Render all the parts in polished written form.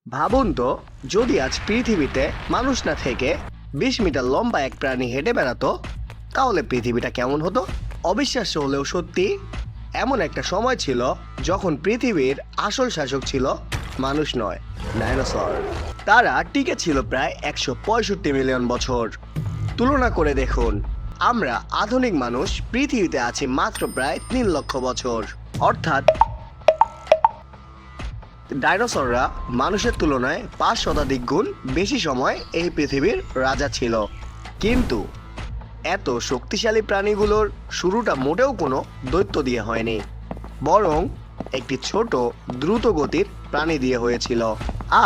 ভাবুন তো, যদি আজ পৃথিবীতে মানুষ না থেকে 20 মিটার লম্বা এক প্রাণী হেঁটে বেড়াতো, তাহলে পৃথিবীটা কেমন হতো? অবিশ্বাস্য হলেও সত্যি, এমন একটা সময় ছিল যখন পৃথিবীর আসল শাসক ছিল মানুষ নয়, ডাইনোসর। তারা টিকে ছিল প্রায় 165 মিলিয়ন বছর। তুলনা করে দেখুন, আমরা আধুনিক মানুষ পৃথিবীতে আছি মাত্র প্রায় 3 লক্ষ বছর। অর্থাৎ ডাইনোসররা মানুষের তুলনায় 5 শতাধিক গুণ বেশি সময় এই পৃথিবীর রাজা ছিল। কিন্তু এত শক্তিশালী প্রাণীগুলোর শুরুটা মোটেও কোনো দৈত্য দিয়ে হয়নি, বরং একটি ছোট দ্রুত গতির প্রাণী দিয়ে হয়েছিল।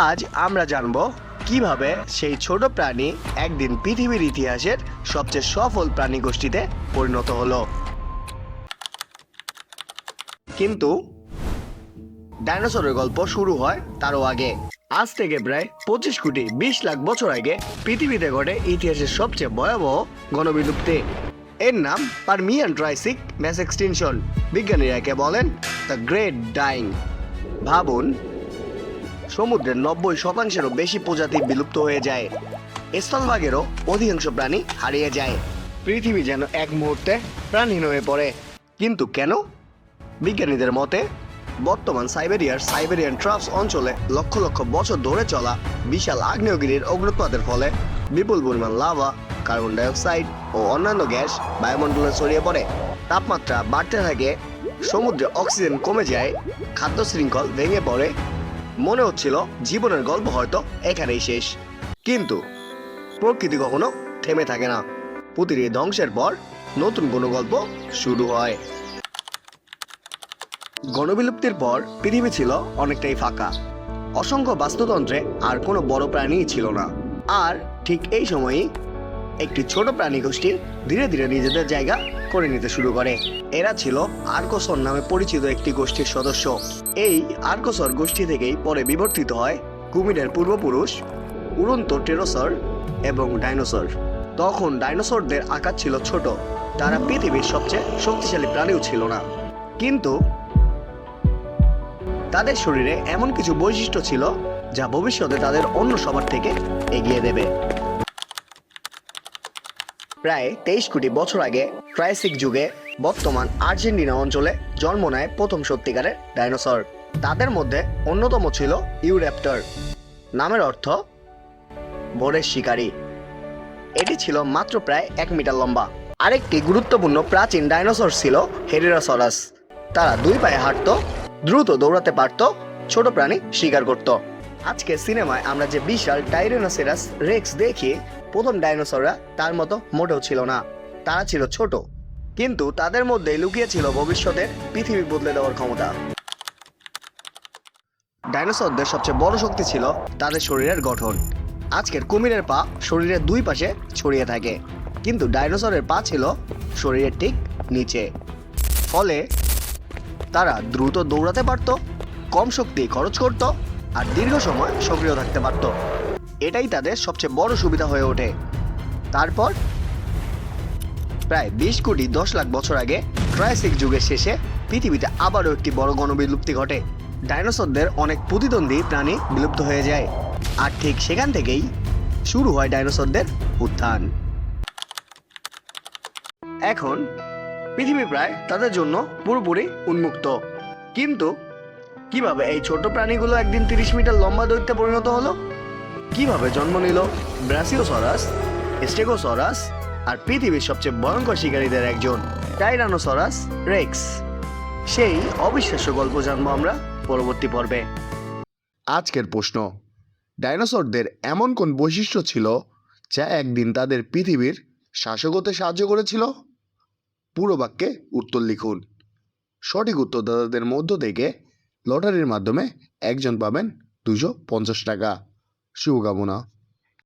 আজ আমরা জানব কিভাবে সেই ছোট প্রাণী একদিন পৃথিবীর ইতিহাসের সবচেয়ে সফল প্রাণী গোষ্ঠীতে পরিণত হলো। কিন্তু ডাইনোসরের গল্প শুরু হয় তারও আগে। আজ থেকে প্রায় 25 কোটি 20 লাখ বছর আগে পৃথিবীতে ঘটে ইতিহাসের সবচেয়ে ভয়াবহ গণবিলুপ্তি। এর নাম পারমিয়ান ট্রাইসিক ম্যাস এক্সটিনশন। বিজ্ঞানীরা একে বলেন দ্য গ্রেট ডাইং। ভাবুন, সমুদ্রের 90%-এরও বেশি প্রজাতি বিলুপ্ত হয়ে যায়, স্থলভাগেরও অধিকাংশ প্রাণী হারিয়ে যায়। পৃথিবী যেন এক মুহূর্তে প্রাণহীন হয়ে পড়ে। কিন্তু কেন? বিজ্ঞানীদের মতে, বর্তমান সাইবেরিয়ান ট্রাপস অঞ্চলে লক্ষ লক্ষ বছর ধরে চলা বিশাল আগ্নেয়গিরির অগ্নুৎপাতের ফলে বিপুল পরিমাণ লাভা, কার্বন ডাইঅক্সাইড ও অন্যান্য গ্যাস বায়ুমণ্ডলে ছড়িয়ে পড়ে। তাপমাত্রা বাড়তে থাকে, সমুদ্রে অক্সিজেন কমে যায়, খাদ্য শৃঙ্খল ভেঙে পড়ে। মনে হচ্ছিল জীবনের গল্প হয়তো এখানেই শেষ। কিন্তু প্রকৃতি কখনো থেমে থাকে না। প্রতিটি ধ্বংসের পর নতুন কোনো গল্প শুরু হয়। গণবিলুপ্তির পর পৃথিবী ছিল অনেকটাই ফাঁকা। অসংখ্য বাস্তুতন্ত্রে আর কোনো বড় প্রাণীই ছিল না। আর ঠিক এই সময়ই একটি ছোট প্রাণী গোষ্ঠী ধীরে ধীরে নিজেদের জায়গা করে নিতে শুরু করে। এরা ছিল আর্কসর নামে পরিচিত একটি গোষ্ঠীর সদস্য। এই আর্কসর গোষ্ঠী থেকেই পরে বিবর্তিত হয় কুমিরের পূর্বপুরুষ, উড়ন্ত টেরোসর এবং ডাইনোসর। তখন ডাইনোসরদের আকার ছিল ছোট, তারা পৃথিবীর সবচেয়ে শক্তিশালী প্রাণীও ছিল না। কিন্তু তাদের শরীরে এমন কিছু বৈশিষ্ট্য ছিল যা ভবিষ্যতে তাদের অন্য সবার থেকে এগিয়ে দেবে। প্রায় 23 কোটি বছর আগে ট্রাইসিক যুগে বর্তমান আর্জেন্টিনা অঞ্চলে জন্ম নেয় প্রথম সত্যিকারের ডাইনোসর। তাদের মধ্যে অন্যতম ছিল ইউর্যাপ্টর। নামের অর্থ ভোরের শিকারী। এটি ছিল মাত্র প্রায় 1 মিটার লম্বা। আরেকটি গুরুত্বপূর্ণ প্রাচীন ডাইনোসর ছিল হেরিরাসরাস। তারা 2 পায়ে হাঁটত, দ্রুত দৌড়াতে পারত, ছোট প্রাণী শিকার করত। আজকে সিনেমায় আমরা যে বিশাল টাইরেনোসেরাস রেক্স দেখি, প্রথম ডাইনোসররা তার মতো মোটেও ছিল না। তারা ছিল ছোট, কিন্তু তাদের মধ্যেই লুকিয়ে ছিল ভবিষ্যতের পৃথিবী বদলে দেওয়ার ক্ষমতা। ডাইনোসরদের সবচেয়ে বড় শক্তি ছিল তাদের শরীরের গঠন। আজকের কুমিরের পা শরীরের 2 পাশে ছড়িয়ে থাকে, কিন্তু ডাইনোসরের পা ছিল শরীরের ঠিক নিচে। ফলে তারা দ্রুত দৌড়াতে পারত, কম শক্তি খরচ করত আর দীর্ঘ সময় সক্রিয় থাকতে পারত। এটাই তাদের সবচেয়ে বড় সুবিধা হয়ে ওঠে। তারপর প্রায় 20 কোটি 10 লাখ বছর আগে ট্রায়াসিক যুগের শেষে পৃথিবীতে আবারও একটি বড় গণবিলুপ্তি ঘটে। ডাইনোসরদের অনেক প্রতিদ্বন্দ্বী প্রাণী বিলুপ্ত হয়ে যায়, আর ঠিক সেখান থেকেই শুরু হয় ডাইনোসরদের উত্থান। এখন পৃথিবী প্রায় তাদের জন্য পুরোপুরি উন্মুক্ত। কিন্তু কিভাবে এই ছোট প্রাণীগুলো একদিন 30 মিটার লম্বা দৈত্যে পরিণত হলো? কিভাবে জন্ম নিল ব্রাসিওসরাস, স্টেগোসরাস আর পৃথিবীর সবচেয়ে ভয়ঙ্কর শিকারীদের একজন টাইরানোসরাস রেক্স? সেই অবিশ্বাস্য গল্প জানবো আমরা পরবর্তী পর্বে। আজকের প্রশ্ন: ডাইনোসরদের এমন কোন বৈশিষ্ট্য ছিল যা একদিন তাদের পৃথিবীর শাসক হতে সাহায্য করেছিল? পুরো বাক্যে উত্তর লিখুন। সঠিক উত্তরদাতাদের মধ্য থেকে লটারির মাধ্যমে একজন পাবেন 250 টাকা। শুভকামনা।